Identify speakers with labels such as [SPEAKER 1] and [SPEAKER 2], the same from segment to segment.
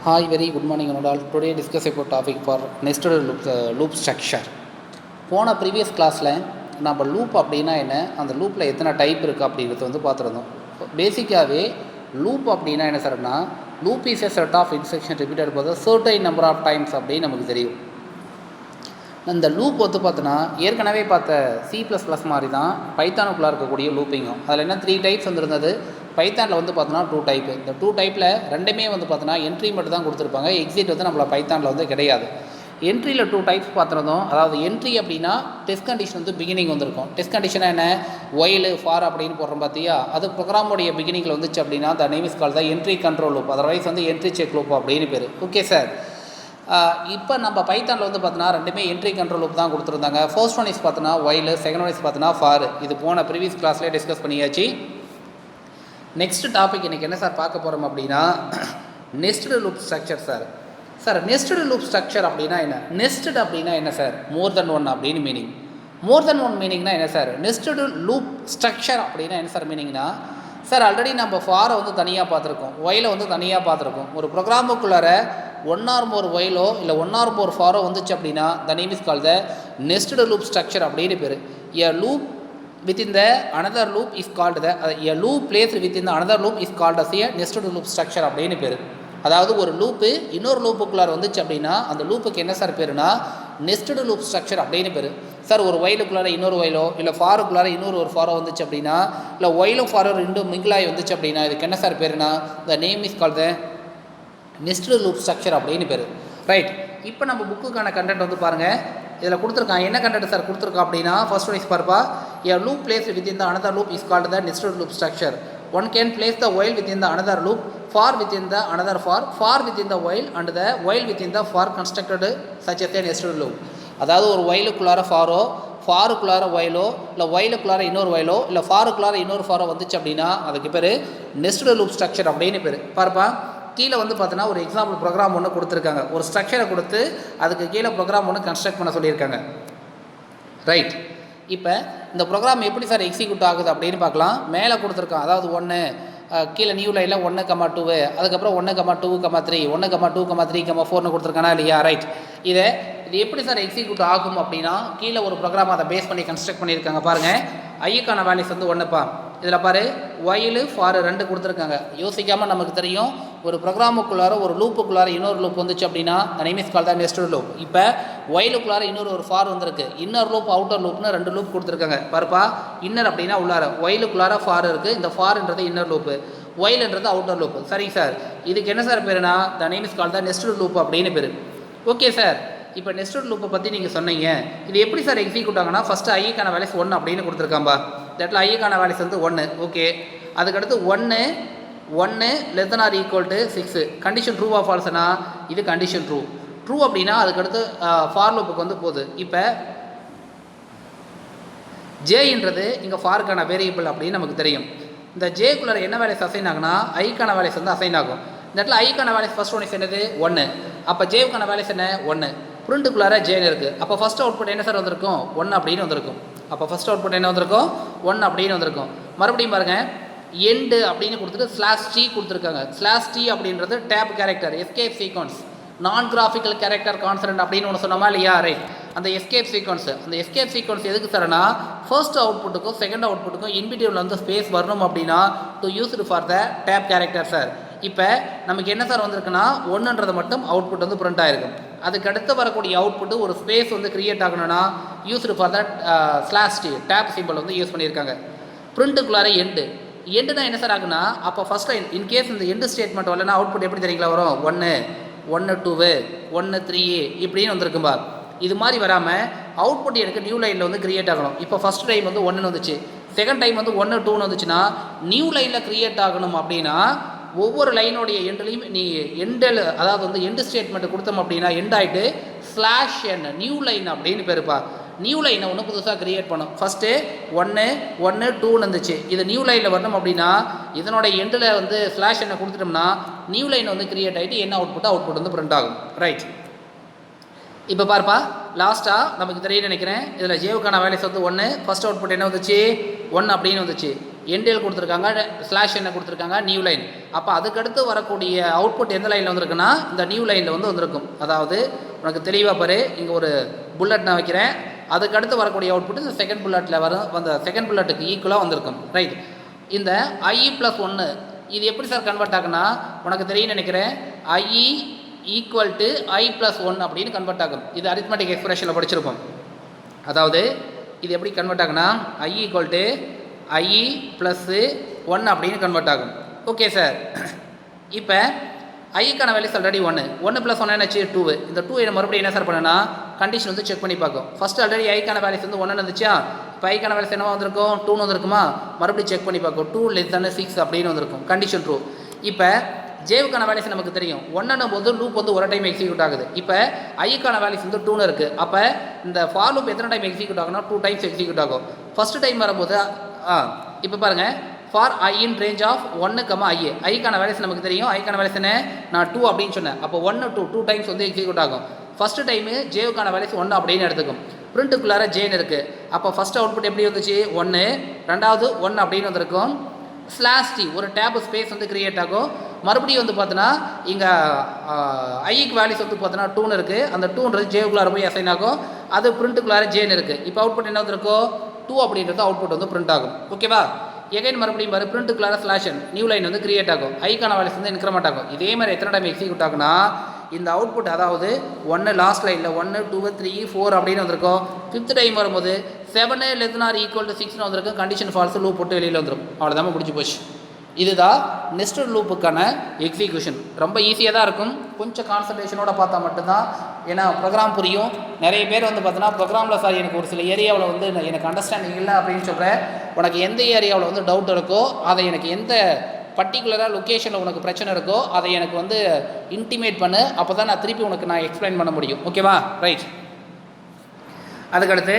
[SPEAKER 1] Hi, very good morning all. Today discuss about topic for nested loop structure. போன previous கிளாஸில் நம்ம loop அப்படின்னா என்ன, அந்த லூப்பில் எத்தனை டைப் இருக்குது அப்படிங்கிறது வந்து பார்த்துருந்தோம். பேசிக்காகவே லூப் அப்படின்னா என்ன சார்னா, loop is a set of instruction repeated போது சர்டைன் நம்பர் ஆஃப் டைம்ஸ் அப்படின்னு நமக்கு தெரியும். இந்த லூப் வந்து பார்த்தோன்னா ஏற்கனவே பார்த்த C++ மாதிரி தான் பைத்தானுக்குள்ளே இருக்கக்கூடிய லூப்பிங்கும். அதில் என்ன 3 டைப்ஸ் வந்துருந்தது. பைத்தானில் வந்து பார்த்தோன்னா 2 டைப்பு. இந்த 2 டைப்பில் ரெண்டுமே வந்து பார்த்தோன்னா என்ட்ரி மட்டும் தான் கொடுத்துருப்பாங்க. எக்ஸிட் வந்து நம்மளை பைத்தானில் வந்து கிடையாது. என்ட்ரியில் 2 டைப்ஸ் பார்த்துருந்தோம். அதாவது என்ட்ரி அப்படின்னா டெஸ்ட் கண்டிஷன் வந்து பிகினிங் வந்திருக்கும். டெஸ்ட் கண்டிஷனாக என்ன, ஒயில் ஃபார் அப்படின்னு போடுறோம் பார்த்தியா, அது ப்ரோக்ராமுடைய பிகினிங்கில் வந்துச்சு அப்படின்னா the name is called the entry control loop, otherwise வந்து என்ட்ரி செக் லூப் அப்படின்னு பேர். Okay sir. இப்போ நம்ம பைத்தானில் வந்து பார்த்தோன்னா ரெண்டுமே என்ட்ரி கண்ட்ரோல் லூப் தான் கொடுத்துருந்தாங்க. ஃபர்ஸ்ட் ஒன் இஸ் பார்த்தோன்னா ஒயில், செகண்ட் ஒன் இஸ் பார்த்தோன்னா ஃபார். இது போன ப்ரீவியஸ் கிளாஸ்லேயே டிஸ்கஸ் பண்ணியாச்சு. நெக்ஸ்ட் டாபிக் இன்றைக்கி என்ன சார் பார்க்க போகிறோம் அப்படின்னா, nested loop structure sir. Sir nested loop structure அப்படின்னா என்ன, நெஸ்டட் அப்படின்னா என்ன சார், மோர் தென் ஒன் அப்படின்னு மீனிங். மோர் தென் ஒன் மீனிங்னா என்ன சார், நெஸ்டட் லூப் ஸ்ட்ரக்சர் அப்படின்னா என்ன சார் மீனிங்னா, சார் ஆல்ரெடி நம்ம ஃபாரை வந்து தனியாக பார்த்துருக்கோம், ஒயிலை வந்து தனியாக பார்த்துருக்கோம். ஒரு ப்ரோக்ராமுக்குள்ளார 1 or more ஒயிலோ இல்லை 1 or more ஃபாரோ வந்துச்சு அப்படின்னா the name is called the nested loop structure அப்படின்னு பேர். எ loop within the another loop is called the a loop placed within the another loop is called as a nested loop structure அப்படின்னு பேர். அதாவது ஒரு loop இன்னொரு லூப்புக்குள்ளார வந்துச்சு அப்படின்னா அந்த லூப்புக்கு என்ன சார் பேருனா நெஸ்டட் லூப் ஸ்ட்ரக்சர் அப்படின்னு பேர். சார் ஒரு ஒயிலுக்குள்ளார இன்னொரு ஒயிலோ இல்லை ஃபாருக்குள்ளார இன்னொரு ஃபாரோ வந்துச்சு அப்படின்னா, இல்லை ஒயிலும் ஃபாரோ ரெண்டும் மிங்கிளாகி வந்துச்சு அப்படின்னா இதுக்கு என்ன சார் பேருனா the name is called the nested loop structure அப்படின்னு பேர். ரைட். இப்போ நம்ம புக்குக்கான கண்டென்ட் வந்து பாருங்கள். இதில் கொடுத்துருக்கான் என்ன கண்டென்ட் சார் கொடுத்துருக்கான் அப்படின்னா, ஃபர்ஸ்ட் ஒன் இஸ் பார்ப்பா, a loop placed within the another loop is called the nested loop structure. One can place the while within the another loop, for within the another for within the while and the while within the for constructed such as a nested loop. அதாவது ஒரு whileக்குள்ளார Pharaoh, ஃபாருக்குள்ளார ஒயிலோ இல்லை ஒயிலுக்குள்ளார இன்னொரு ஒயிலோ இல்லை ஃபாருக்குள்ளார இன்னொரு Pharaoh வந்துச்சு அப்படின்னா அதுக்கு பேர் நெஸ்டட் லூப் ஸ்ட்ரக்சர் அப்படின்னு பேர். பார்ப்பா கீழே வந்து பார்த்தோன்னா ஒரு எக்ஸாம்பிள் ப்ரோக்ராம் ஒன்று கொடுத்துருக்காங்க. ஒரு ஸ்ட்ரக்சரை கொடுத்து அதுக்கு கீழே ப்ரோக்ராம் ஒன்று கன்ஸ்ட்ரக்ட் பண்ண சொல்லியிருக்காங்க. ரைட். இப்போ இந்த ப்ரோக்ராம் எப்படி சார் எக்ஸிக்யூட் ஆகுது அப்படின்னு பார்க்கலாம். மேலே கொடுத்துருக்கான், அதாவது 1 கீழே நியூ லைனில் 1,2 அதுக்கப்புறம் 1,2,3 1,2,3,4 கொடுத்துருக்கானா இல்லையா. ரைட். இது எப்படி சார் எக்ஸிக்யூட் ஆகும் அப்படின்னா, கீழே ஒரு ப்ரோக்ராம் அதை பேஸ் பண்ணி கன்ஸ்ட்ரக்ட் பண்ணியிருக்காங்க. பாருங்கள், ஐக்கான வேல்யூஸ் வந்து 1பா. இதில் பாரு ஒயில் ஃபார் 2 கொடுத்துருக்காங்க. யோசிக்காமல் நமக்கு தெரியும் ஒரு ப்ரோக்ராமுக்குள்ளார ஒரு லூப்புக்குள்ளார இன்னொரு லூப் வந்துச்சு அப்படின்னா the name is called the nested loop. இப்போ ஒயிலுக்குள்ளார இன்னொரு ஃபார் வந்திருக்கு, இன்னர் லூப் அவுட்டர் லூப்னு 2 லூப் கொடுத்துருக்காங்க. பாருப்பா, இன்னர் அப்படின்னா உள்ளார, ஒயிலுக்குள்ளார ஃபார் இருக்குது, இந்த ஃபார்ன்றது இன்னர் லூப்பு, ஒயில்ன்றது அவுட்டர் லூப். சரிங்க சார். இதுக்கு என்ன சார் பேருனா the name is called the nested loop அப்படின்னு பேர். Okay sir. இப்போ நெஸ்டட் லூப்பை பற்றி நீங்கள் சொன்னீங்க. இது எப்படி சார் எக்ஸிக்யூட் ஆகுனா, ஃபஸ்ட்டு ஐக்கான வேல்யூஸ் 1 அப்படின்னு கொடுத்துருக்காம்பா. தட்டில் ஐக்கான வேல்யூஸ் வந்து 1. ஓகே. அதுக்கடுத்து 1 less than or equal to 6. Condition ட்ரூவா ஃபால்ஸ்னா இது கண்டிஷன் ட்ரூ அப்படின்னா அதுக்கடுத்து ஃபார் லூப்புக்கு வந்து போகுது. இப்போ ஜேன்றது இங்கே ஃபாருக்கான வேரியபிள் அப்படின்னு நமக்கு தெரியும். இந்த ஜேக்குள்ளே என்ன வேல்யூஸ் அசைன் ஆகுனா ஐக்கான வேல்யூஸ் வந்து அசைன் ஆகும். இந்த இடத்துல ஐக்கான வேல்யூஸ் ஃபர்ஸ்ட் ஒன் என்னது 1. அப்போ ஜேவுக்கான வேல்யூஸ் என்ன 1. பிரிண்ட்டுக்குள்ளார ஜேன்னு இருக்குது. அப்போ ஃபஸ்ட் அவுட்புட் என்ன சார் வந்திருக்கும் 1 அப்படின்னு வந்திருக்கும். அப்போ ஃபஸ்ட் அவுட்புட் என்ன வந்திருக்கும் 1 அப்படின்னு வந்திருக்கும். மறுபடியும் பாருங்கள், எண்டு அப்படின்னு கொடுத்துட்டு /t கொடுத்துருக்காங்க. /t அப்படின்றது டேப் கேரக்டர், எஸ்கேப் சீக்வன்ஸ், நான் கிராஃபிக்கல் கேரக்டர் கான்ஸ்டன்ட் அப்படின்னு ஒன்று சொன்னோமா இல்லையா. ரைட். அந்த எஸ்கேப் சீக்வன்ஸ், அந்த எஸ்கேப் சீக்வன்ஸ் எதுக்கு சார்னா ஃபர்ஸ்ட் அவுட்புட்டுக்கும் செகண்ட் அவுட்புட்டுக்கும் இன்பிட்வீனில் வந்து ஸ்பேஸ் வரணும் அப்படின்னா to used for the tab character sir. இப்போ நமக்கு என்ன சார் வந்திருக்குன்னா 1ன்றது மட்டும் அவுட்புட் வந்து பிரிண்ட் ஆகிருக்கும். அதுக்கு அடுத்து வரக்கூடிய அவுட்புட்டு ஒரு ஸ்பேஸ் வந்து கிரியேட் ஆகணும்னா used for the /t tab simple வந்து யூஸ் பண்ணியிருக்காங்க. பிரிண்ட்டுக்குள்ளார எண்டுனா என்ன சார் ஆகுனா, அப்போ ஃபஸ்ட் லைன் இன்கேஸ் இந்த எண்டு ஸ்டேட்மெண்ட் வரலன்னா அவுட்புட் எப்படி தெரியுங்களா வரும், 1 1 2 1 3 இப்படின்னு வந்திருக்கும்பா. இது மாதிரி வராமல் அவுட்புட் எனக்கு நியூ லைனில் வந்து கிரியேட் ஆகணும். இப்போ ஃபஸ்ட் டைம் வந்து 1 வந்துச்சு, செகண்ட் டைம் வந்து 1 2 வந்துச்சுன்னா நியூ லைனில் கிரியேட் ஆகணும் அப்படின்னா ஒவ்வொரு லைனோடைய எண்ட்லையும் நீ எண்டில், அதாவது வந்து எண்டு ஸ்டேட்மெண்ட் கொடுத்தோம் அப்படின்னா எண்ட் ஆகிட்டு /n நியூ லைன் அப்படின்னு பேருப்பா. நியூ லைனை ஒன்று புதுசாக கிரியேட் பண்ணும். ஃபஸ்ட்டு 1 1 2 வந்துச்சு, இது நியூ லைனில் வரணும் அப்படின்னா இதனோட எண்டில் வந்து /n கொடுத்துட்டோம்னா நியூ லைன் வந்து கிரியேட் ஆகிட்டு என்ன அவுட்புட் வந்து பிரிண்ட் ஆகும். ரைட். இப்போ பார்ப்பா, லாஸ்ட்டாக நமக்கு தெரியும் நினைக்கிறேன். இதில் ஜேவுக்கான வேல்யூஸ் வந்து 1, ஃபஸ்ட் அவுட்புட் என்ன வந்துச்சு 1 அப்படின்னு வந்துச்சு. எண்டில் கொடுத்துருக்காங்க, /n கொடுத்துருக்காங்க, நியூ லைன். அப்போ அதுக்கடுத்து வரக்கூடிய அவுட்புட் எந்த லைனில் வந்திருக்குன்னா இந்த நியூ லைனில் வந்து வந்திருக்கும். அதாவது உனக்கு தெளிவாக பாரு, இங்கே ஒரு புல்லட் நான் வைக்கிறேன், அதுக்கடுத்து வரக்கூடிய அவுட்புட் இந்த செகண்ட் புல்லட்டில் வந்த செகண்ட் புல்லட்டுக்கு ஈக்குவலாக வந்திருக்கும். ரைட். இந்த i+1 இது எப்படி சார் கன்வெர்ட் ஆகுனா உனக்கு தெரியும் நினைக்கிறேன். i ஈக்குவல் டு i+1 அப்படின்னு கன்வெர்ட் ஆகும். இது அரித்மெட்டிக் எக்ஸ்பிரஷனில் படிச்சிருப்போம். அதாவது இது எப்படி கன்வெர்ட் ஆகுனா i ஈக்குவல் டு i+1 அப்படின்னு கன்வெர்ட் ஆகும். Okay sir. இப்போ ஐக்கான வேல்யூஸ் ஆல்ரெடி 1 +1 என்னாச்சு 2. இந்த 2 மறுபடியும் என்ன சார் பண்ணுன்னா கண்டிஷன் வந்து செக் பண்ணி பார்க்கும். ஃபஸ்ட்டு ஆல்ரெடி ஐக்கான வேல்யூஸ் வந்து 1 இருந்துச்சா, இப்போ ஐக்கான வேல்யூஸ் என்னவா வந்திருக்கும் 2 வந்திருக்குமா, மறுபடியும் செக் பண்ணி பார்க்கும். 2 < 6 அப்படின்னு வந்திருக்கும், கண்டிஷன் ட்ரூ. இப்போ ஜேவுக்கான வேல்யூஸ் நமக்கு தெரியும் 1 போது லூப் வந்து ஒரு டைம் எக்ஸிக்யூட் ஆகுது. இப்போ ஐக்கான வேல்யூஸ் வந்து 2 இருக்குது. அப்போ இந்த ஃபார் லூப் எத்தனை டைம் எக்ஸிக்யூட் ஆகுனா 2 டைம்ஸ் எக்ஸிக்யூட் ஆகும். ஃபஸ்ட்டு டைம் வரும்போது இப்போ பாருங்கள், for i in range of 1, i ஐக்கான வேல்யூஸ் நமக்கு தெரியும். ஐக்கான வேல்யூஸ் என்ன, நான் 2 அப்படின்னு சொன்னேன். அப்போ 1 2 டைம்ஸ் வந்து எக்ஸிக்யூட் ஆகும். ஃபஸ்ட்டு டைமு ஜேவுக்கான வேல்யூஸ் 1 அப்படின்னு எடுத்துக்கும். பிரிண்ட்டுக்குள்ளார ஜேன்னு இருக்குது. அப்போ ஃபஸ்ட் அவுட்புட் எப்படி வந்துச்சு 1, ரெண்டாவது 1 அப்படின்னு வந்திருக்கும். /t ஒரு டேப் ஸ்பேஸ் வந்து கிரியேட் ஆகும். மறுபடியும் வந்து பார்த்தோன்னா இங்கே ஐக்கு வேல்யூஸ் வந்து பார்த்தோன்னா 2 இருக்குது. அந்த 2ன்றது ஜேவுக்குள்ளார போய் அசைன் ஆகும். அது பிரிண்ட்டுக்குள்ளார ஜேன்னு இருக்குது. இப்போ அவுட்புட் என்ன வந்திருக்கோ 2 அப்படின்றது அவுட்புட் வந்து பிரிண்ட் ஆகும். ஓகேவா. எகைன் மறுபடியும் பாரு, பிரிண்ட்டுக்குள்ளார /n நியூ லைன் வந்து கிரியேட் ஆகும். ஐக்கான வேல்யூஸ் வந்து இன்க்ரிமெண்ட் ஆகும். இதே மாதிரி எத்தனை டைம் எக்ஸிக்யூட் ஆகுனா இந்த அவுட்புட் அதாவது 1 லாஸ்ட் லைனில் 1 2 3 4 அப்படின்னு வந்திருக்கும். 5th டைம் வரும்போது 7 < 6 வந்திருக்கும். கண்டிஷன் ஃபால்ஸ், லூப் போட்டு வெளியில் வந்துடும். அவ்வளோதான், முடிஞ்சு போச்சு. இதுதான் நெஸ்டட் லூப்புக்கான எக்ஸிக்யூஷன். ரொம்ப ஈஸியாக தான் இருக்கும், கொஞ்சம் கான்சன்ட்ரேஷனோட பார்த்தா மட்டும்தான். ஏன்னா ப்ரோக்ராம் புரியும். நிறைய பேர் வந்து பார்த்தோன்னா ப்ரோக்ராமில் சார் எனக்கு ஒரு சில ஏரியாவில் வந்து எனக்கு அண்டர்ஸ்டாண்டிங் இல்லை அப்படின்னு சொல்கிறேன். உனக்கு எந்த ஏரியாவில் வந்து டவுட் இருக்கோ அதை எனக்கு எந்த பர்டிகுலராக லொக்கேஷனில் உனக்கு பிரச்சனை இருக்கோ அதை எனக்கு வந்து இன்டிமேட் பண்ணு. அப்போ தான் நான் திருப்பி உனக்கு நான் எக்ஸ்பிளைன் பண்ண முடியும். ஓகேவா. ரைட். அதுக்கடுத்து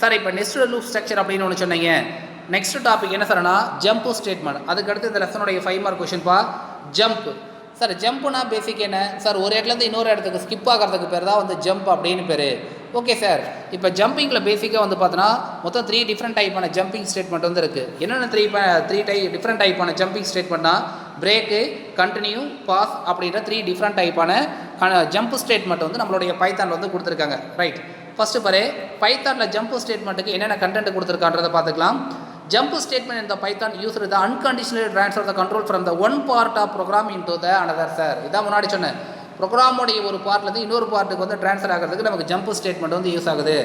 [SPEAKER 1] சார் இப்போ நெஸ்டட் லூப் ஸ்ட்ரக்சர் அப்படின்னு ஒன்று சொன்னீங்க. நெக்ஸ்ட் டாபிக் என்ன சார்னா ஜம்ப் ஸ்டேட்மெண்ட். அதுக்கடுத்து இந்த லெசனுடைய 5 மார்க் கொஷின்ப்பா ஜம்ப். சார் ஜம்ப்னா பேசிக் என்ன சார், ஒரு இடத்துலேருந்து இன்னொரு இடத்துக்கு ஸ்கிப் ஆகிறதுக்கு பேர் தான் வந்து ஜம்ப் அப்படின்னு பேர். Okay sir. இப்போ ஜம்பிங்கில் பேசிக்காக வந்து பார்த்தோன்னா மொத்தம் 3 டிஃப்ரெண்ட் டைப்பான ஜம்பிங் ஸ்டேட்மெண்ட் வந்து இருக்குது. என்னென்ன 3 டிஃப்ரெண்ட் டைப்பான ஜம்பிங் ஸ்டேட்மெண்ட்னா பிரேக்கு, கண்டினியூ, பாஸ் அப்படின்ற 3 டிஃப்ரெண்ட் டைப்பான ஜம்ப் ஸ்டேட்மெண்ட் வந்து நம்மளுடைய பைத்தானில் வந்து கொடுத்துருக்காங்க. ரைட். ஃபஸ்ட்டு பாரு, பைத்தானில் ஜம்ப் ஸ்டேட்மெண்ட்டுக்கு என்னென்ன கண்டென்ட் கொடுத்துருக்கான்றதை பார்த்துக்கலாம். Jump statement in the Python uses the unconditional transfer the control from the one part of program into the another sir. இதான் முன்னாடி சொன்னேன். ப்ரோக்ராமோடைய ஒரு பார்ட்லேருந்து இன்னொரு பார்ட்டுக்கு வந்து ட்ரான்ஸ்ஃபர் ஆகிறதுக்கு நமக்கு ஜம்ப் ஸ்டேட்மெண்ட் வந்து யூஸ் ஆகுது.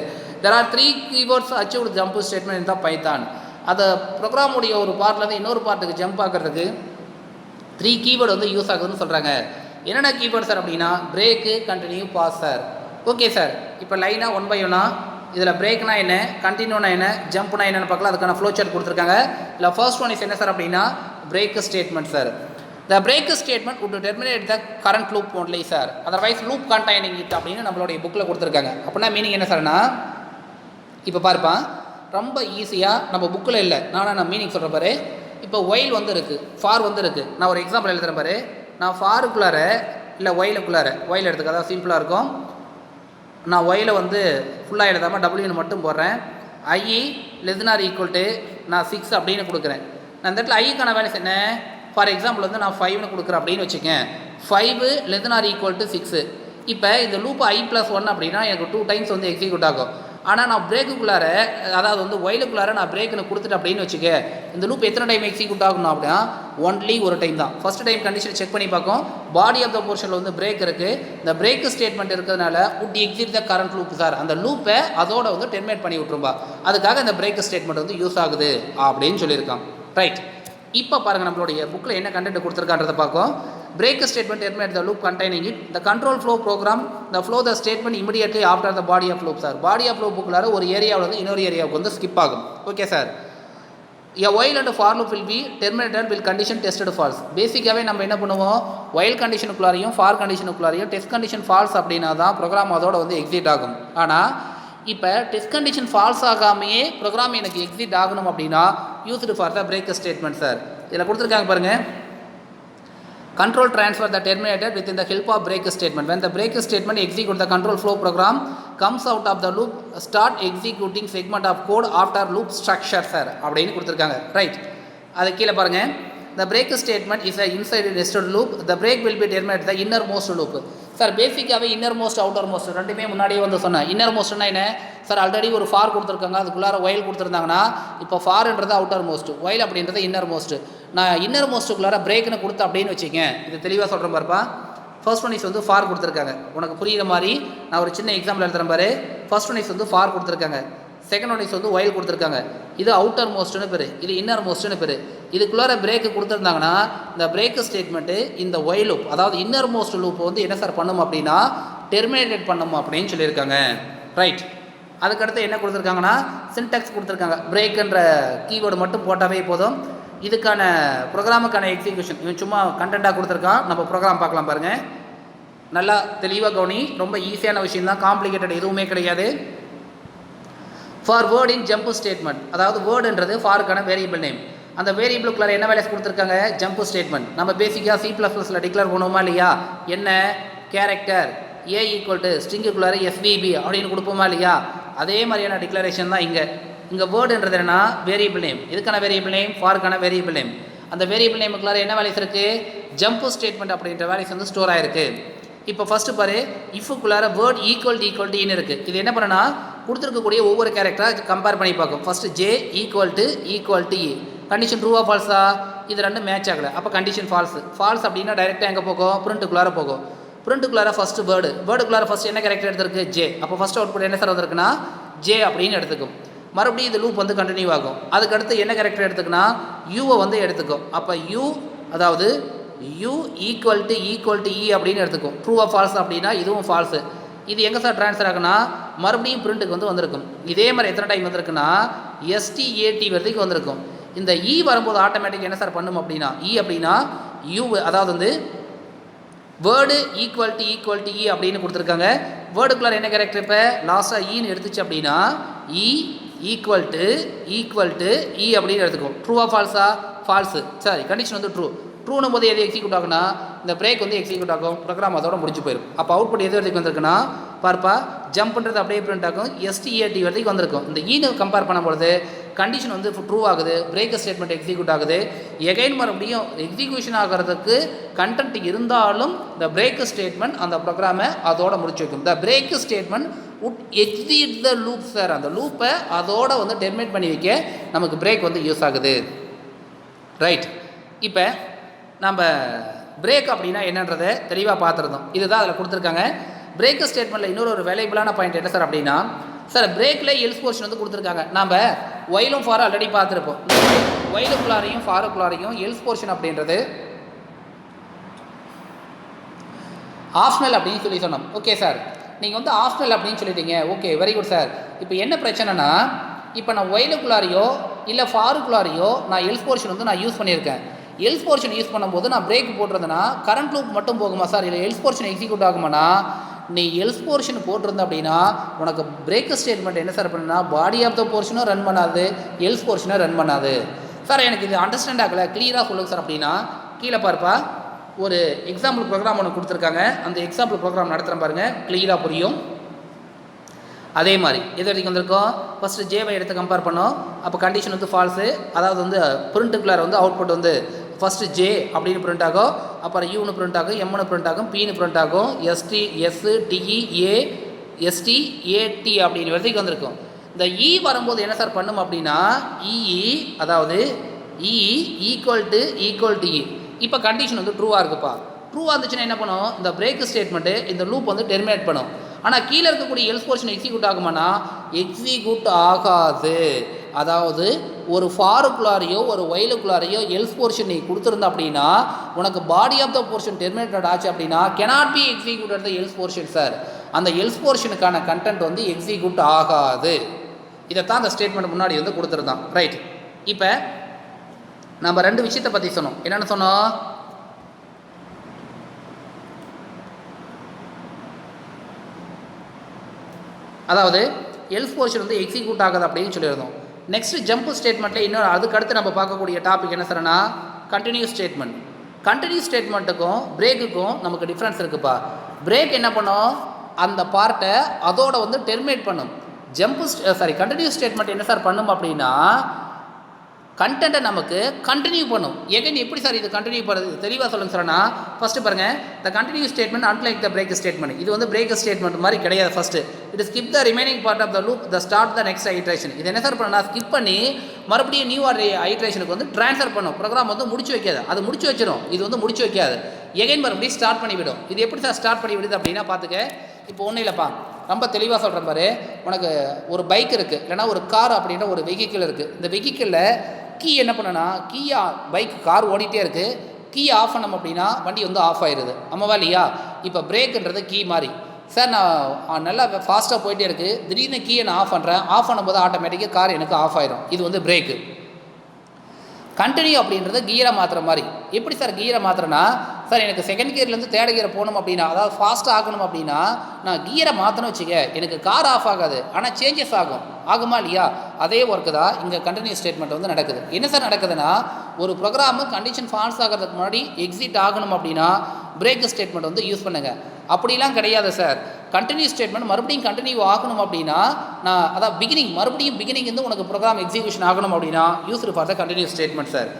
[SPEAKER 1] There are 3 keywords achieved jump statement in the Python. அது ப்ரோக்ராமோடைய ஒரு பார்ட்லேருந்து இன்னொரு பார்ட்டுக்கு ஜம்ப் ஆகிறதுக்கு 3 கீவேர்டு வந்து யூஸ் ஆகுதுன்னு சொல்கிறாங்க. என்னென்ன கீவேர்டு சார் அப்படின்னா break, continue, pass sir. Okay sir. இப்போ லைனாக 1 by 1 இதில் பிரேக்னா என்ன, கண்டினியூனா என்ன, ஜம்ப்னா என்னென்னு பார்க்கலாம். அதுக்கான ஃப்ளோ சார்ட் கொடுத்துருக்காங்க. இல்லை ஃபர்ஸ்ட் ஒன் இஸ் என்ன சார் அப்படின்னா break statement sir. The break statement would terminate the current loop only sir, otherwise loop containing it அப்படின்னு நம்மளுடைய புக்கில் கொடுத்துருக்காங்க. அப்படின்னா மீனிங் என்ன சார்னா, இப்போ பாருப்பா ரொம்ப ஈஸியாக நம்ம புக்கில் இல்லை, நான் மீனிங் சொல்கிற பாரு. இப்போ ஒயில் வந்து இருக்குது, ஃபார் வந்து இருக்குது. நான் ஒரு எக்ஸாம்பிள் எழுதுகிறேன் பாரு. நான் ஃபாருக்குள்ளார இல்லை ஒயிலுக்குள்ளார, ஒயில் எடுத்துக்க, அதாவது சிம்பிளாக இருக்கும். நான் ஒயில வந்து ஃபுல்லாக எழுதாமல் டபிள்யூன்னு மட்டும் போடுறேன். ஐ <= நான் 6 அப்படின்னு கொடுக்குறேன். நான் இந்த இடத்துல ஐக்கான வேல்யூஸ் என்ன, ஃபார் எக்ஸாம்பிள் வந்து நான் 5ன்னு கொடுக்குறேன் அப்படின்னு வச்சுக்கேன். 5 <= 6. இப்போ இந்த லூப் i+1 அப்படின்னா எனக்கு 2 டைம்ஸ் வந்து எக்ஸிக்யூட் ஆகும். ஆனால் நான் பிரேக்குள்ளார, அதாவது வந்து ஒயிலுக்குள்ளார நான் பிரேக்குன்னு கொடுத்துட்டு அப்படின்னு வச்சுக்க, இந்த லூப் எத்தனை டைம் எக்ஸிக்யூட் ஆகணும் அப்படின்னா ஒன்லி ஒரு டைம் தான். ஃபஸ்ட் டைம் கண்டிஷன் செக் பண்ணி பார்க்கும். பாடி ஆஃப் த போர்ஷனில் வந்து பிரேக் இருக்குது. இந்த பிரேக் ஸ்டேட்மெண்ட் இருக்கிறதுனால would exit the current loop sir, அந்த லூப்பை அதோட வந்து டெர்மினேட் பண்ணி விட்டுரும்பா. அதுக்காக இந்த பிரேக் ஸ்டேட்மெண்ட் வந்து யூஸ் ஆகுது அப்படின்னு சொல்லியிருக்கான். ரைட். இப்போ பாருங்கள் நம்மளுடைய புக்கில் என்ன கண்டென்ட் கொடுத்துருக்கான்றதை பார்க்கும். Break statement terminate the loop containing it. The control flow program the flow the statement immediately after the body of loop sir. Body of லூப்புக்குள்ளார ஒரு ஏரியாவில் வந்து இன்னொரு ஏரியாவுக்கு வந்து ஸ்கிப் ஆகும். Okay sir. A while and for loop will be terminated will condition tested false. பேசிக்காகவே நம்ம என்ன பண்ணுவோம், while கண்டிஷனுக்குள்ளாரையும் ஃபார் கண்டிஷனுக்குள்ளாரையும் டெஸ்ட் கண்டிஷன் ஃபால்ஸ் அப்படின்னா தான் ப்ரோக்ராம் அதோட வந்து எக்ஸிட் ஆகும். ஆனால் இப்போ டெஸ்ட் கண்டிஷன் ஃபால்ஸ் ஆகாமையே ப்ரோக்ராம் எனக்கு எக்ஸிட் ஆகணும் அப்படின்னா used for the break statement sir. இதில் கொடுத்துருக்காங்க பாருங்கள். Control transfer the terminated within the help of break statement. When the break statement executes, the control flow program comes out of the loop, start executing segment of code after loop structure sir அப்படின்னு கொடுத்துருக்காங்க. Right. அது கீழே பாருங்கள். the break statement is a inside nested loop. The break will be terminated the innermost loop. Sir பேசிக்காகவே innermost outermost ரெண்டுமே முன்னாடியே வந்து சொன்னேன். இன்னர்மோஸ்ட்னா என்ன சார்? ஆல்ரெடி ஒரு ஃபார் கொடுத்துருக்காங்க, அதுக்குள்ளார ஒயில் கொடுத்துருந்தாங்கன்னா இப்போ ஃபார்ன்றது அவுட்டர் மோஸ்ட், ஒயில் அப்படின்றது இன்னர் மோஸ்ட். நான் இன்னர் மோஸ்ட்டுக்குள்ளார பிரேக்னு கொடுத்து அப்படின்னு வச்சுக்கேன். இது தெளிவாக சொல்கிறேன் பாருப்பா. ஃபர்ஸ்ட் ஒன் இஸ் வந்து ஃபார் கொடுத்துருக்காங்க. உனக்கு புரிகிற மாதிரி நான் ஒரு சின்ன எக்ஸாம்பிள் எழுதுறேன் பாரு. ஃபர்ஸ்ட் ஒன் இஸ் வந்து ஃபார் கொடுத்துருக்காங்க, செகண்ட் ஒன் இஸ் வந்து ஒயில் கொடுத்துருக்காங்க. இது அவுட்டர் மோஸ்ட்னு பேர், இது இன்னர் மோஸ்ட்னு பேர். இதுக்குள்ளார பிரேக்கு கொடுத்துருந்தாங்கன்னா இந்த பிரேக் ஸ்டேட்மெண்ட்டு இந்த ஒயில் லூப், அதாவது இன்னர் மோஸ்ட் லூப் வந்து என்ன சார் பண்ணும் அப்படின்னா டெர்மினேட் பண்ணும் அப்படின்னு சொல்லியிருக்காங்க. ரைட். அதுக்கடுத்து என்ன கொடுத்துருக்காங்கன்னா சின்டாக்ஸ் கொடுத்துருக்காங்க. பிரேக்குன்ற கீவேர்டு மட்டும் போட்டாவே போதும். இதுக்கான ப்ரோக்ராமுக்கான எக்ஸிக்யூஷன் இவன் சும்மா கண்டென்ட்டாக கொடுத்துருக்கான். நம்ம ப்ரோக்ராம் பார்க்கலாம் பாருங்கள். நல்லா தெளிவாக கவனி. ரொம்ப ஈஸியான விஷயம் தான், காம்ப்ளிகேட்டட் எதுவுமே கிடையாது. For word in jump statement, அதாவது வேர்டுன்றது ஃபாருக்கான வேரியபிள் நேம். அந்த வேரியபிளுக்குள்ள என்ன வேல்யூஸ் கொடுத்துருக்காங்க? Jump statement. நம்ம பேசிக்காக C++ல டிக்ளேர் பண்ணுவோமா இல்லையா? என்ன கேரக்டர் A ஈக்குவல் டு ஸ்ட்ரிங்குக்குள்ளார SVB அப்படின்னு கொடுப்போமா இல்லையா? அதே மாதிரியான டிக்ளரேஷன் தான் இங்கே. இங்கே வேர்டுன்றது என்னன்னா வேரியபிள் நேம். இதுக்கான வேரியபிள் நேம் ஃபாருக்கான வேரியபிள் நேம். அந்த வேரியபிள் நேமுக்குள்ளார என்ன வேல்யூஸ் இருக்குது? ஜம்ப் ஸ்டேட்மெண்ட் அப்படின்ற வேல்யூஸ் வந்து ஸ்டோர் ஆகிருக்கு. இப்போ ஃபஸ்ட்டு பாரு, இஃபுக்குள்ளார வேர்ட் ஈக்குவல் ஈக்குவல்ட்டின்னு இருக்குது. இது என்ன பண்ணனா கொடுத்துருக்கக்கூடிய ஒவ்வொரு கேரக்டராக கம்பேர் பண்ணி பார்க்கும். First J equal to E condition ட்ரூவா ஃபால்ஸா? இது ரெண்டும் மேட்ச் ஆகலை, அப்போ கண்டிஷன் ஃபால்ஸ். ஃபால்ஸ் அப்படின்னா டைரெக்டாக எங்கே போகும்? பிரிண்ட்டுக்குள்ளார போகும். பிரிண்ட்டுக்குள்ளார ஃபஸ்ட்டு வேர்டுக்குள்ளார ஃபஸ்ட்டு என்ன கேரக்டர் எடுத்திருக்கு? J. அப்போ ஃபஸ்ட் அவுட்புட் என்ன சார் வந்திருக்குன்னா J அப்படின்னு எடுத்துக்கும். மறுபடியும் இது லூப் வந்து கண்டினியூ ஆகும். அதுக்கடுத்து என்ன கேரக்டர் எடுத்துக்குன்னா யூவை வந்து எடுத்துக்கும். அப்போ யூ, அதாவது U ஈக்குவல் டு E அப்படின்னு எடுத்துக்கும். ட்ரூவா ஃபால்ஸ் அப்படின்னா இதுவும் ஃபால்ஸு. இது எங்கே சார் ட்ரான்ஸ்ஃபர் ஆகுனா மறுபடியும் பிரிண்ட்டுக்கு வந்து வந்திருக்கும். இதே மாதிரி எத்தனை டைம் வந்திருக்குன்னா STAT வரைக்கும் வந்திருக்கும். இந்த E வரும்போது ஆட்டோமேட்டிக் என்ன சார் பண்ணும் அப்படின்னா E அப்படின்னா U, அதாவது வந்து வேர்டு ஈக்குவல் டு E அப்படின்னு கொடுத்துருக்காங்க. வேர்டுக்குள்ளார என்ன கேரக்டர் இப்போ லாஸ்ட்டாக ஈன்னு எடுத்துச்சு அப்படின்னா E ஈக்குவல் டு E அப்படின்னு எடுத்துக்கும். ட்ரூவா ஃபால்ஸா? ஃபால்ஸு. சரி, கண்டிஷன் வந்து ட்ரூ. ட்ரூனும் போது எது எக்ஸிக்யூட் ஆகுனா இந்த பிரேக் வந்து எக்ஸிக்யூட் ஆகும். ப்ரோக்ராம் அதோட முடிஞ்சு போயிடும். அப்போ அவுட்புட் எது வரைக்கும் வந்திருக்குன்னா பார்ப்பா, ஜம்ப்ன்றது அப்படியே பிரிண்ட் ஆகும், STAT வரைக்கும் வந்திருக்கும். இந்த ஈனு கம்பேர் பண்ணும்பொழுது கண்டிஷன் வந்து ட்ரூ ஆகுது, பிரேக் ஸ்டேட்மெண்ட் எக்ஸிக்யூட் ஆகுது. எகைன் மறுபடியும் எக்ஸிக்யூஷன் ஆகிறதுக்கு கண்டென்ட் இருந்தாலும் இந்த பிரேக் ஸ்டேட்மெண்ட் அந்த ப்ரோக்ராமை அதோட முடிச்சு வைக்கும். இந்த break statement would exit the loop sir. அந்த லூப்பை அதோட வந்து டெர்மினேட் பண்ணி வைக்க நமக்கு பிரேக் வந்து யூஸ் ஆகுது. ரைட். இப்போ நம்ம பிரேக் அப்படின்னா என்னன்றதை தெளிவாக பார்த்துருந்தோம். இதுதான் அதில் கொடுத்துருக்காங்க. பிரேக் ஸ்டேட்மெண்ட்டில் இன்னொரு ஒரு வேல்யூபிளான பாயிண்ட் என்ன சார் அப்படின்னா, சார் பிரேக்கில் எல்ஸ் போர்ஷன் வந்து கொடுத்துருக்காங்க. நம்ம ஒயிலும் ஃபாரும் ஆல்ரெடி பார்த்துருப்போம். ஒயிலுக்குள்ளாரையும் ஃபாருக்குள்ளாரையும் எல்ஸ் போர்ஷன் அப்படின்றது ஆப்ஷனல் அப்படின்னு சொல்லி சொன்னோம். ஓகே சார், நீங்கள் வந்து ஆப்ஷனல் அப்படின்னு சொல்லிட்டீங்க. Okay, very good sir. இப்போ என்ன பிரச்சனைனா, இப்போ நான் ஒயிலுக்குள்ளாரையோ இல்லை ஃபாருக்குள்ளாரையோ நான் எல்ஸ் போர்ஷன் வந்து நான் யூஸ் பண்ணியிருக்கேன். எல்ஸ் போர்ஷன் யூஸ் பண்ணும்போது நான் பிரேக் போட்டிருந்தேன்னா கரண்ட் லூப் மட்டும் போகுமா சார்? இல்லை எல்ஸ் போர்ஷன் எக்ஸிக்யூட் ஆகுமானா? நீ எல்ஸ் போர்ஷன் போட்டிருந்த அப்படின்னா உனக்கு பிரேக் ஸ்டேட்மெண்ட் என்ன சார் பண்ணுன்னா பாடி ஆஃப் த போர்ஷனும் ரன் பண்ணாது, எல்ஸ் போர்ஷனும் ரன் பண்ணாது. சார் எனக்கு இது அண்டர்ஸ்டாண்ட் ஆகலை, கிளியராக சொல்லுங்கள் சார் அப்படின்னா கீழே பார்ப்பா, ஒரு எக்ஸாம்பிள் ப்ரோக்ராம் ஒன்று கொடுத்துருக்காங்க. அந்த எக்ஸாம்பிள் ப்ரோக்ராம் நடத்துகிறேன் பாருங்கள், கிளியராக புரியும். அதே மாதிரி எது வரைக்கும் வந்திருக்கோம்? ஃபஸ்ட்டு ஜேவை எடுத்து கம்பேர் பண்ணோம். அப்போ கண்டிஷன் வந்து ஃபால்ஸு, அதாவது வந்து பிரிண்ட்டுக்குள்ளார வந்து அவுட்புட் வந்து ஃபஸ்ட்டு ஜே அப்படின்னு பிரிண்ட் ஆகும், அப்புறம் யூன்னு பிரிண்ட் ஆகும், எம்னு பிரிண்ட் ஆகும், பின்னு பிரிண்ட் ஆகும், STEAT அப்படின்னு வரைக்கும் வந்திருக்கும். இந்த இ வரும்போது என்ன சார் பண்ணும் அப்படின்னா அதாவது ஈக்குவல் டு இ. இப்போ கண்டிஷன் வந்து ட்ரூவாக இருக்குப்பா. ட்ரூவாக இருந்துச்சுன்னா என்ன பண்ணும்? இந்த பிரேக் ஸ்டேட்மெண்ட்டு இந்த லூப் வந்து டெர்மினேட் பண்ணும். ஆனால் கீழே இருக்கக்கூடிய எல்ஸ் போர்ஷன் எக்ஸிக்யூட் ஆகுமானா எக்ஸிக்யூட் ஆகாது. அதாவது ஒரு ஃபாருக்குள்ளாரையோ ஒரு ஒயிலுக்குள்ளாரையோ எல்ஸ் போர்ஷன் நீ கொடுத்துருந்த அப்படின்னா உனக்கு body of the portion terminated ஆச்சு அப்படின்னா cannot be executed the else portion sir. அந்த எல்ஸ் போர்ஷனுக்கான கண்டென்ட் வந்து எக்ஸிக்யூட் ஆகாது. இதைத்தான் அந்த ஸ்டேட்மெண்ட் முன்னாடி வந்து கொடுத்துருந்தான். ரைட். இப்போ நம்ம ரெண்டு விஷயத்தை பற்றி சொன்னோம். என்னென்னு சொன்னோம்? அதாவது எல்ஸ் போர்ஷன் வந்து எக்ஸிக்யூட் ஆகாது அப்படின்னு சொல்லியிருந்தோம். நெக்ஸ்ட் ஜம்ப் ஸ்டேட்மெண்ட்டில் இன்னொரு அதுக்கடுத்து நம்ம பார்க்கக்கூடிய டாபிக் என்ன சார்னா கண்டினியூஸ் ஸ்டேட்மெண்ட். கண்டினியூஸ் ஸ்டேட்மெண்ட்டுக்கும் பிரேக்குக்கும் நமக்கு டிஃப்ரென்ஸ் இருக்குப்பா. பிரேக் என்ன பண்ணும்? அந்த பார்ட்டை அதோட வந்து டெர்மினேட் பண்ணும். கண்டினியூஸ் ஸ்டேட்மெண்ட் என்ன சார் பண்ணும் அப்படின்னா கண்டென்ட்டை நமக்கு கண்டினியூ பண்ணும். எகைன் எப்படி சார் இது கண்டினியூ பண்ணுறது தெளிவாக சொல்லுங்க சார்னா, ஃபஸ்ட்டு பாருங்கள், the continue statement unlike the break statement. இது வந்து பிரேக் ஸ்டேட்மெண்ட் மாதிரி கிடையாது. First it skip the remaining part of the loop the start the next iteration. இது என்ன சார் பண்ணா, ஸ்கிப் பண்ணி மறுபடியும் நியூ ஐட்ரேஷனுக்கு வந்து ட்ரான்ஸ்ஃபர் பண்ணும். ப்ரோக்ராம் வந்து முடிச்சு வைக்காது, அது முடிச்சு வச்சிடும். இது வந்து முடிச்சு வைக்காது, எகைன் மறுபடியும் ஸ்டார்ட் பண்ணிவிடும். இது எப்படி சார் ஸ்டார்ட் பண்ணி விடுது அப்படின்னா பார்த்துக்க. இப்போ ஒன்றும் இல்லைப்பா, ரொம்ப தெளிவாக சொல்கிறேன் பாரு. உனக்கு ஒரு பைக் இருக்குது, இல்லைனா ஒரு கார் அப்படின்ற ஒரு வெஹிக்கிள் இருக்குது. இந்த வெஹிக்கிளில் கீ என்ன பண்ணனா, கீயா பைக் கார் ஓடிட்டே இருக்குது, கீயை ஆஃப் பண்ணோம் அப்படின்னா வண்டி வந்து ஆஃப் ஆயிடுது. ஆமாவா இல்லையா? இப்போ பிரேக்குன்றது கீ மாதிரி. சார் நான் நல்லா ஃபாஸ்ட்டாக போயிட்டே இருக்குது, திடீர்னு கீயை நான் ஆஃப் பண்ணுறேன், ஆஃப் பண்ணும்போது ஆட்டோமேட்டிக்காக கார் எனக்கு ஆஃப் ஆயிடும். இது வந்து பிரேக்கு. கண்டினியூ அப்படின்றது கியரை மாற்றுற மாதிரி. எப்படி சார் கியரை மாற்றுறேன்னா, சார் எனக்கு செகண்ட் கியர்லேருந்து தேர்ட் கியரை போகணும் அப்படின்னா, அதாவது ஃபாஸ்ட்டாக ஆகணும் அப்படின்னா நான் கியரை மாற்றணும் வச்சுக்க, எனக்கு கார் ஆஃப் ஆகாது, ஆனால் சேஞ்சஸ் ஆகுமா இல்லையா? அதே ஒர்க்கு தான் இங்கே கண்டினியூ ஸ்டேட்மெண்ட் வந்து நடக்குது. என்ன சார் நடக்குதுன்னா, ஒரு ப்ரோக்ராமு கண்டிஷன் ஃபால்ஸ் ஆகிறதுக்கு முன்னாடி எக்ஸிட் ஆகணும் அப்படின்னா பிரேக் ஸ்டேட்மெண்ட் வந்து யூஸ் பண்ணுங்கள். அப்படிலாம் கிடையாது சார். கண்டினியூ ஸ்டேட்மெண்ட் மறுபடியும் கண்டினியூ ஆகணும் அப்படின்னா நான் அதான் மறுபடியும் பிகினிங் வந்து உனக்கு ப்ரோக்ராம் எக்ஸிக்யூஷன் ஆகணும் அப்படின்னா use for the continue statement sir.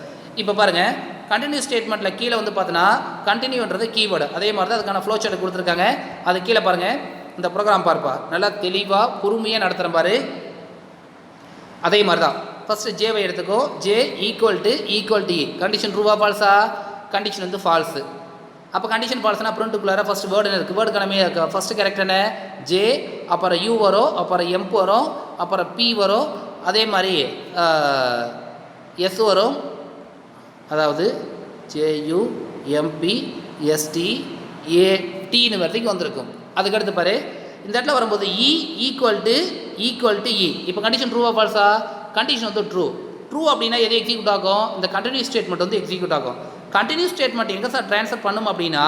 [SPEAKER 1] இப்போ பாருங்கள், கண்டினியூ ஸ்டேட்மெண்ட்டில் கீழே வந்து பார்த்தீங்கன்னா கண்டினியூன்றது கீவேர்டு. அதே மாதிரி தான் அதுக்கான ஃப்ளோ சார்ட் கொடுத்துருக்காங்க. அது கீழே பாருங்கள், இந்த ப்ரோக்ராம் பார்ப்பா நல்லா தெளிவாக பொறுமையாக நடத்துகிறேன் பாரு. அதே மாதிரி தான் ஃபஸ்ட்டு ஜேவை எடுத்துக்கோ. J equal to E condition ட்ரூவா ஃபால்ஸா? கண்டிஷன் வந்து ஃபால்ஸு. அப்போ கண்டிஷன் ஃபால்ஸ்னா பிரிண்ட்டுக்குள்ளார ஃபஸ்ட் வேர்டு இருக்குது, வேர்டு கடமையாக இருக்குது. ஃபஸ்ட்டு கேரக்டர் என்ன? ஜே, அப்புறம் யூ வரும், அப்புறம் எம் வரும், அப்புறம் பி வரும், அதே மாதிரி எஸ் வரும், அதாவது ஜேயு எம்பி எஸ்டி ஏடின்னு வரைக்கும் வந்திருக்கும். அதுக்கடுத்து பாரு, இந்த இடத்துல வரும்போது இ ஈக்குவல் டு இ. இப்போ கண்டிஷன் ட்ரூவா ஃபால்ஸா? கண்டிஷன் வந்து ட்ரூ அப்படின்னா எது எக்ஸிக்யூட் ஆகும்? இந்த கண்டினியூ ஸ்டேட்மெண்ட் வந்து எக்ஸிக்யூட் ஆகும். கண்டினியூ ஸ்டேட்மெண்ட் எங்கே சார் ட்ரான்ஸ்ஃபர் பண்ணும் அப்படின்னா,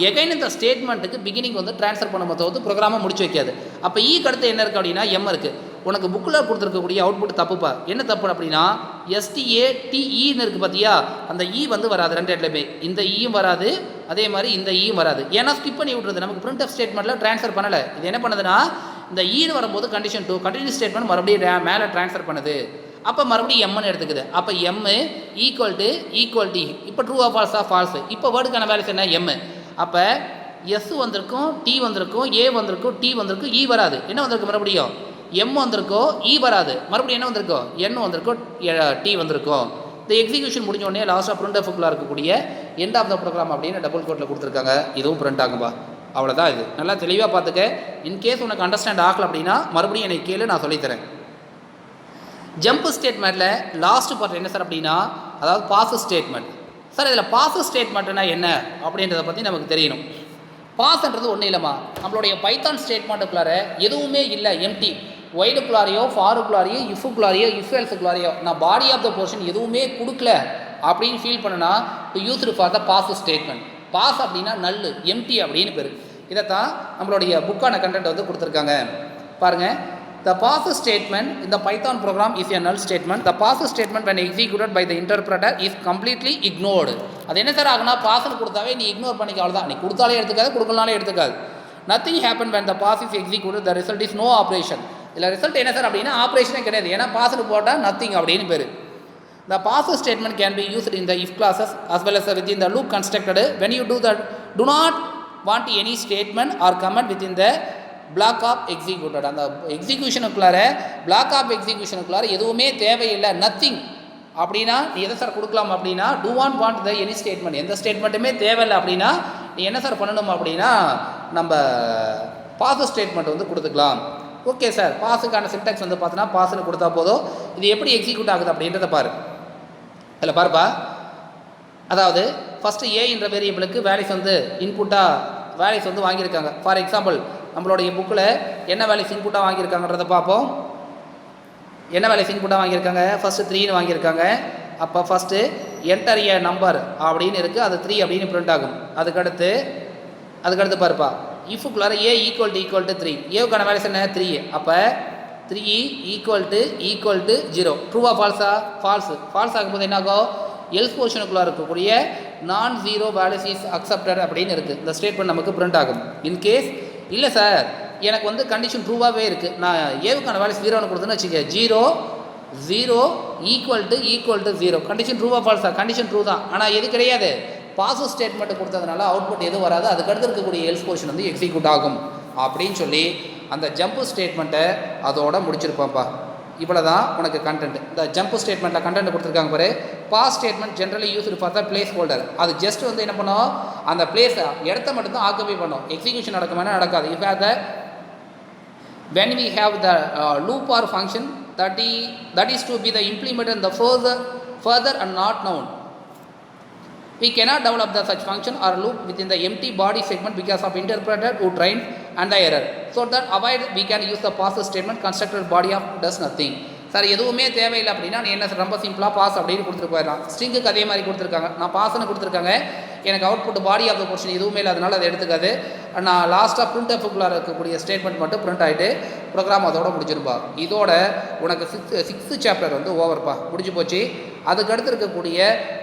[SPEAKER 1] எகைன் இந்த ஸ்டேட்மெண்ட்டுக்கு பிகினிங் வந்து ட்ரான்ஸ்ஃபர் பண்ணும்போது வந்து ப்ரோக்ராமை முடிச்சு வைக்காது. அப்போ ஈக்கு என்ன இருக்குது அப்படின்னா எம் இருக்குது. உனக்கு புக்கில் கொடுத்துருக்கக்கூடிய அவுட்புட் தப்புப்பா. என்ன தப்பு அப்படின்னா STATEன்னு இருக்குது பார்த்தியா, அந்த இ வந்து வராது ரெண்டு இடத்துலையுமே. இந்த ஈயும் வராது, அதே மாதிரி இந்த ஈயும் வராது. ஏன்னா ஸ்கிப் பண்ணி விட்றது, நமக்கு பிரிண்ட் ஆஃப் ஸ்டேட்மெண்ட்டில் ட்ரான்ஸ்ஃபர் பண்ணலை. இது என்ன பண்ணுதுன்னா, இந்த ஈன்னு வரும்போது கண்டிஷன் 2 கண்டினியூ ஸ்டேட்மெண்ட் மறுபடியும் மேலே ட்ரான்ஸ்ஃபர் பண்ணுது. அப்போ மறுபடியும் எம்னு எடுத்துக்குது. அப்போ எம் ஈக்குவல் டு இப்போ ட்ரூவா ஃபால்ஸா? ஃபால்ஸு. இப்போ வேர்டுக்கான வேல்யூஸ் என்ன? எம். அப்போ எஸ் வந்திருக்கும், டி வந்திருக்கும், ஏ வந்திருக்கும், டி வந்திருக்கும், இ வராது. என்ன வந்திருக்கு? மறுபடியும் எம் வந்திருக்கோ, இ வராது. மறுபடியும் என்ன வந்திருக்கோ? என் வந்திருக்கோ, டி வந்திருக்கும். இந்த எக்ஸிக்யூஷன் முடிஞ்ச உடனே லாஸ்ட்டாக பிரிண்ட் ஆஃபுக்குள்ளே இருக்கக்கூடிய எண்ட் ஆஃப் த ப்ரோக்ராம் அப்படின்னு டபுள் கோட்டில் கொடுத்துருக்காங்க. இதுவும் பிரிண்ட் ஆகும்பா. அவ்வளோதான். இது நல்லா தெளிவாக பார்த்துக்க. இன்கேஸ் உனக்கு அண்டர்ஸ்டாண்ட் ஆகலை அப்படின்னா மறுபடியும் எனக்கு கேளு, நான் சொல்லித்தரேன். ஜம்ப் ஸ்டேட்மெண்ட்டில் லாஸ்ட் பார்ட் என்ன சார் அப்படின்னா, அதாவது பாஸ் ஸ்டேட்மெண்ட். சார் இதில் பாஸ் ஸ்டேட்மெண்ட்னா என்ன அப்படின்றத பற்றி நமக்கு தெரியணும். பாஸ்ன்றது ஒன்றும் இல்லைம்மா, நம்மளுடைய பைத்தான் ஸ்டேட்மெண்ட்டுக்குள்ளார எதுவுமே இல்லை, எம்டி. ஒய்டுக்குள்ளாரையோ, ஃபாருக்குள்ளாரையோ, இஃபுக்குள்ளாரையோ, இஃப் எல்ஸுக்குள்ளாரையோ நான் பாடி ஆஃப் த போர்ஷன் எதுவுமே கொடுக்கல அப்படின்னு ஃபீல் பண்ணனா to use for the pass statement. Pass அப்படின்னா நல்லு, எம்டி அப்படின்னு பேர். இதைத்தான் நம்மளுடைய புக்கான கண்டென்ட் வந்து கொடுத்துருக்காங்க பாருங்கள். The pass statement in the Python program is a null statement. The pass statement when executed by the interpreter is completely ignored. அது என்ன சார் ஆகுனா, பாஸ்ன்னு கொடுத்தாவே நீ இக்னோர் பண்ணிக்க, அவ்வளோதான். நீ கொடுத்தாலே எடுத்துக்காது, கொடுக்கலனாலே எடுத்துக்காது. Nothing happened when the pass is executed. The result is no operation. இதில் result என்ன சார் அப்படின்னா ஆப்ரேஷனே கிடையாது. ஏன்னா பாஸ்ன்னு போட்டால் நத்திங் அப்படின்னு பேர். The pass statement can be used in the if clauses as well as within the loop constructed when you do not want any statement or comment within the block of executed. அந்த எக்ஸிக்யூஷனுக்குள்ளார black of எக்ஸிக்யூஷனுக்குள்ளார எதுவுமே தேவையில்லை, nothing அப்படின்னா நீ எதை sir கொடுக்கலாம் அப்படின்னா, do want the any statement, எந்த ஸ்டேட்மெண்ட்டுமே தேவையில்லை அப்படின்னா நீ என்ன சார் பண்ணணும் அப்படின்னா நம்ம பாஸ் ஸ்டேட்மெண்ட் வந்து கொடுத்துக்கலாம். ஓகே சார், பாஸுக்கான சின்டாக்ஸ் வந்து பார்த்தோன்னா பாஸ்ன்னு கொடுத்தா போதும். இது எப்படி எக்ஸிக்யூட் ஆகுது அப்படின்றத பாரு. அதில் பாருப்பா, அதாவது ஃபஸ்ட்டு ஏ என்ற வேரியபிளுக்கு வேல்யூஸ் வந்து இன்புட்டாக வேல்யூஸ் வந்து வாங்கியிருக்காங்க. ஃபார் எக்ஸாம்பிள் நம்மளுடைய புக்கில் என்ன வேல்யூஸ் இன்புட்டாக வாங்கியிருக்காங்கன்றதை பார்ப்போம். என்ன வேல்யூஸ் இன்புட்டாக வாங்கியிருக்காங்க? ஃபஸ்ட்டு 3ன்னு வாங்கியிருக்காங்க. அப்போ ஃபஸ்ட்டு என்டர் ஏ நம்பர் அப்படின்னு இருக்குது, அது 3 அப்படின்னு பிரிண்ட் ஆகும். அதுக்கடுத்து பாருப்பா, இஃபுக்குள்ளார ஏ ஈக்குவல் டு 3, ஏவுக்கான வேல்யூஸ் என்ன? 3. அப்போ 3 ஈக்குவல் டு 0. ட்ரூவா ஃபால்ஸா? ஃபால்ஸ் ஆகும்போது என்னாகும்? எல்ஸ் போர்ஷனுக்குள்ளே இருக்கக்கூடிய நான் ஜீரோ வேல்யூஸ் இஸ் அக்செப்டட் அப்படின்னு இருக்குது. இந்த ஸ்டேட்மெண்ட் நமக்கு பிரிண்ட் ஆகும். இன்கேஸ் இல்லை சார் எனக்கு வந்து கண்டிஷன் ட்ரூவாகவே இருக்குது, நான் ஏவுக்கான வேல்யூஸ் 0ன்னு கொடுத்தேன்னு வச்சுக்க, 0 0 ஈக்குவல் டு 0. கண்டிஷன் ட்ரூவா ஃபால்ஸா? கண்டிஷன் ட்ரூ தான். ஆனால் எது கிடையாது, பாசிவ் ஸ்டேட்மெண்ட் கொடுத்ததுனால அவுட்புட் எது வராது, அதுக்கடுத்து இருக்கக்கூடிய எல்ஸ் போர்ஷன் வந்து எக்ஸிக்யூட் ஆகும் அப்படின்னு சொல்லி அந்த ஜம்ப் ஸ்டேட்மெண்ட்டை அதோட முடிச்சிருப்பான்ப்பா. இவ்வளோ தான் உனக்கு கண்டென்ட். இந்த ஜம்ப் ஸ்டேட்மெண்ட்டில் கண்டென்ட் கொடுத்துருக்காங்க பாரு. Pass statement generally used for the placeholder. அது ஜஸ்ட் வந்து என்ன பண்ணும், அந்த பிளேஸை இடத்த மட்டும்தான் ஆக்குபை பண்ணும். எக்ஸிக்யூஷன் நடக்குமானா நடக்காது. If have the when we have the loop or function that is to be the implemented in the further and not known, we cannot develop the such function or loop within the empty body segment because of interpreter who trained and the error. So that avoid we can use the pass statement constructed body of does nothing. Sir எதுவுமே தேவையில்லை அப்படின்னா நீ என்ன ரொம்ப சிம்பிளாக pass அப்படின்னு கொடுத்துட்டு போயிடலாம். ஸ்ட்ரிங்குக்கு அதே மாதிரி கொடுத்துருக்காங்க. நான் பாஸ்ன்னு கொடுத்துருக்காங்க, எனக்கு output body of the question எதுவுமே இல்லை, அதனால் அதை எடுத்துக்காது. நான் லாஸ்ட்டாக பிரிண்ட் எஃப்குள்ளார இருக்கக்கூடிய ஸ்டேட்மெண்ட் மட்டும் பிரிண்ட் ஆகிட்டு ப்ரோக்ராம் அதோட முடிச்சிருப்பா. இதோட உனக்கு சிக்ஸ்த்து சாப்டர் வந்து ஓவர்ப்பா, முடிஞ்சு போச்சு. அதுக்கடுத்து இருக்கக்கூடிய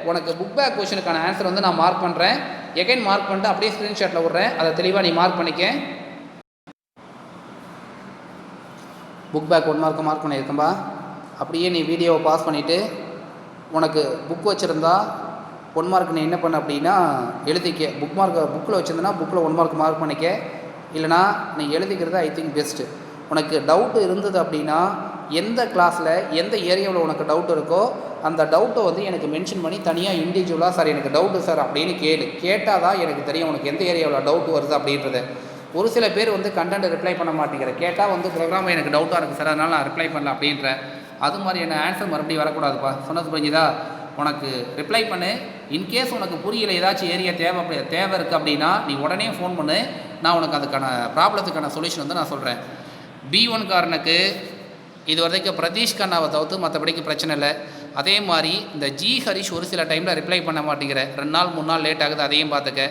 [SPEAKER 1] உனக்கு புக் பேக் கொஷனுக்கான ஆன்சர் வந்து நான் மார்க் பண்ணுறேன். எகைன் மார்க் பண்ணிட்டு அப்படியே ஸ்க்ரீன்ஷாட்டில் விட்றேன், அதை தெளிவாக நீ மார்க் பண்ணிக்க. புக் பேக் 1 மார்க்கு மார்க் பண்ணியிருக்கேன்பா. அப்படியே நீ வீடியோவை பாஸ் பண்ணிவிட்டு உனக்கு புக் வச்சுருந்தா 1 மார்க் நீ என்ன பண்ண அப்படின்னா எழுதிக்க. புக்கில் வச்சுருந்தனா புக்கில் 1 மார்க் மார்க் பண்ணிக்க. இல்லைனா நீ எழுதிக்கிறது ஐ திங்க் பெஸ்ட்டு. உனக்கு டவுட்டு இருந்தது அப்படின்னா எந்த கிளாஸில் எந்த ஏரியாவில் உனக்கு டவுட் இருக்கோ அந்த டவுட்டை வந்து எனக்கு மென்ஷன் பண்ணி தனியாக இண்டிவிஜுவலாக சார் எனக்கு டவுட்டு சார் அப்படின்னு கேட்டால் தான் எனக்கு தெரியும் உனக்கு எந்த ஏரியாவில் டவுட் வருது அப்படின்றது. ஒரு சில பேர் வந்து கண்டென்ட் ரிப்ளை பண்ண மாட்டேங்கிற, கேட்டால் வந்து ப்ரோக்ராம் எனக்கு டவுட்டாக இருக்குது சார் அதனால் நான் ரிப்ளை பண்ணல அப்படின்ற. அது மாதிரி என்ன ஆன்சர் மறுபடியும் வரக்கூடாதுப்பா. சொன்னது புரிஞ்சுதா? உனக்கு ரிப்ளை பண்ணு. இன்கேஸ் உனக்கு புரியல, ஏதாச்சும் ஏரியா தேவை இருக்குது அப்படின்னா நீ உடனே ஃபோன் பண்ணு. நான் உனக்கு அதுக்கான ப்ராப்ளத்துக்கான சொல்யூஷன் வந்து நான் சொல்கிறேன். B1 காரனுக்கு இது வரைக்கும் பிரதீஷ் கண்ணாவை தவிர்த்து மற்றபடிக்கு பிரச்சனை இல்லை. அதே மாதிரி இந்த ஜி ஹரிஷ் ஒரு சில டைமில் ரிப்ளை பண்ண மாட்டேங்கிற, 2 நாள் 3 நாள் லேட் ஆகுது, அதையும் பார்த்துக்க.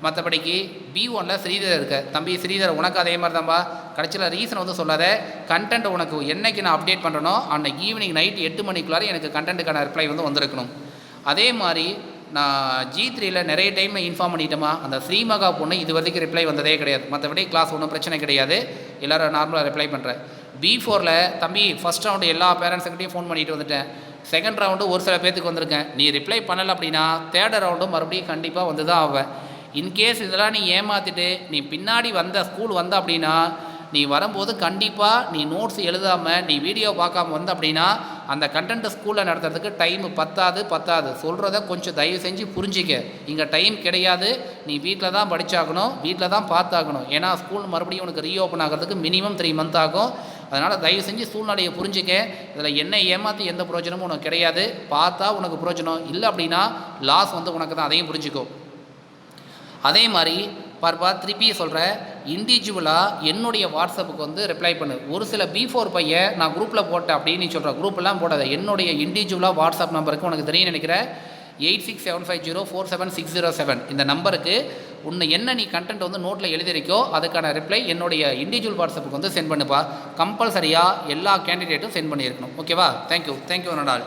[SPEAKER 1] மற்றபடிக்கு B1 ஸ்ரீதர் இருக்க. தம்பி ஸ்ரீதர் உனக்கு அதே மாதிரி தான்ப்பா. கடைசியில் ரீசன் வந்து சொல்லாத. கண்டென்ட் உனக்கு என்றைக்கு நான் அப்டேட் பண்ணுறனோ அன்றைக்கி ஈவினிங் நைட் 8 மணிக்குள்ளார எனக்கு கண்டென்ட்டுக்கான ரிப்ளை வந்து வந்திருக்கணும். அதே மாதிரி நான் G3 நிறைய டைம் இன்ஃபார்ம் பண்ணிட்டோமா, அந்த ஸ்ரீமகா பொண்ணு இது வரைக்கும் ரிப்ளை வந்ததே கிடையாது. மற்றபடி கிளாஸ் ஒன்றும் பிரச்சனை கிடையாது, எல்லோரும் நார்மலாக ரிப்ளை பண்ணுறேன். B4 தம்பி ஃபஸ்ட் ரவுண்டு எல்லா பேரண்ட்ஸுக்கிட்டையும் ஃபோன் பண்ணிட்டு வந்துட்டேன். செகண்ட் ரவுண்டு ஒரு சில பேர்த்துக்கு வந்திருக்கேன். நீ ரிப்ளை பண்ணலை அப்படின்னா தேர்ட் ரவுண்டும் மறுபடியும் கண்டிப்பாக வந்து தான் ஆவேன். இன்கேஸ் இதெல்லாம் நீ ஏமாற்றிட்டு நீ பின்னாடி ஸ்கூல் வந்த அப்படின்னா நீ வரும்போது கண்டிப்பாக நீ நோட்ஸ் எழுதாமல் நீ வீடியோ பார்க்காம வந்த அப்படின்னா அந்த கண்டென்ட்டை ஸ்கூலில் நடத்துறதுக்கு டைம் பத்தாது. சொல்கிறத கொஞ்சம் தயவு செஞ்சு புரிஞ்சிக்க. இங்கே டைம் கிடையாது, நீ வீட்டில் தான் படித்தாகணும், வீட்டில் தான் பார்த்தாகணும். ஏன்னா ஸ்கூல் மறுபடியும் உனக்கு ரீஓப்பன் ஆகிறதுக்கு மினிமம் 3 மந்த் ஆகும். அதனால் தயவு செஞ்சு சூழ்நிலையை புரிஞ்சிக்க. இதில் என்ன ஏமாற்றி எந்த பிரயோஜனமும் உனக்கு கிடையாது. பார்த்தா உனக்கு பிரயோஜனம் இல்லை அப்படின்னா லாஸ் வந்து உனக்கு தான், அதையும் புரிஞ்சிக்கோ. அதே மாதிரி பார்ப்பா, திருப்பி சொல்கிறேன், இண்டிவிஜுவலாக என்னுடைய வாட்ஸ்அப்புக்கு வந்து ரிப்ளை பண்ணு. ஒரு சில B4 பையன் நான் குரூப்பில் போட்டேன் அப்படின்னு நீ சொல்கிற, குரூப்பெல்லாம் போடாத. என்னுடைய இண்டிவிஜுவலாக வாட்ஸ்அப் நம்பருக்கு உனக்கு தெரியும் நினைக்கிறேன், 8675047607 இந்த நம்பருக்கு என்ன நீ கண்டென்ட் வந்து நோட்டில் எழுதிருக்கோ அதுக்கான ரிப்ளை என்னுடைய இண்டிவிஜுவல் வாட்ஸ்அப்புக்கு வந்து சென்ட் பண்ணுப்பா. கம்பல்சரியாக எல்லா கேண்டிடேட்டும் சென்ட் பண்ணியிருக்கணும். ஓகேவா? Thank you Nadal.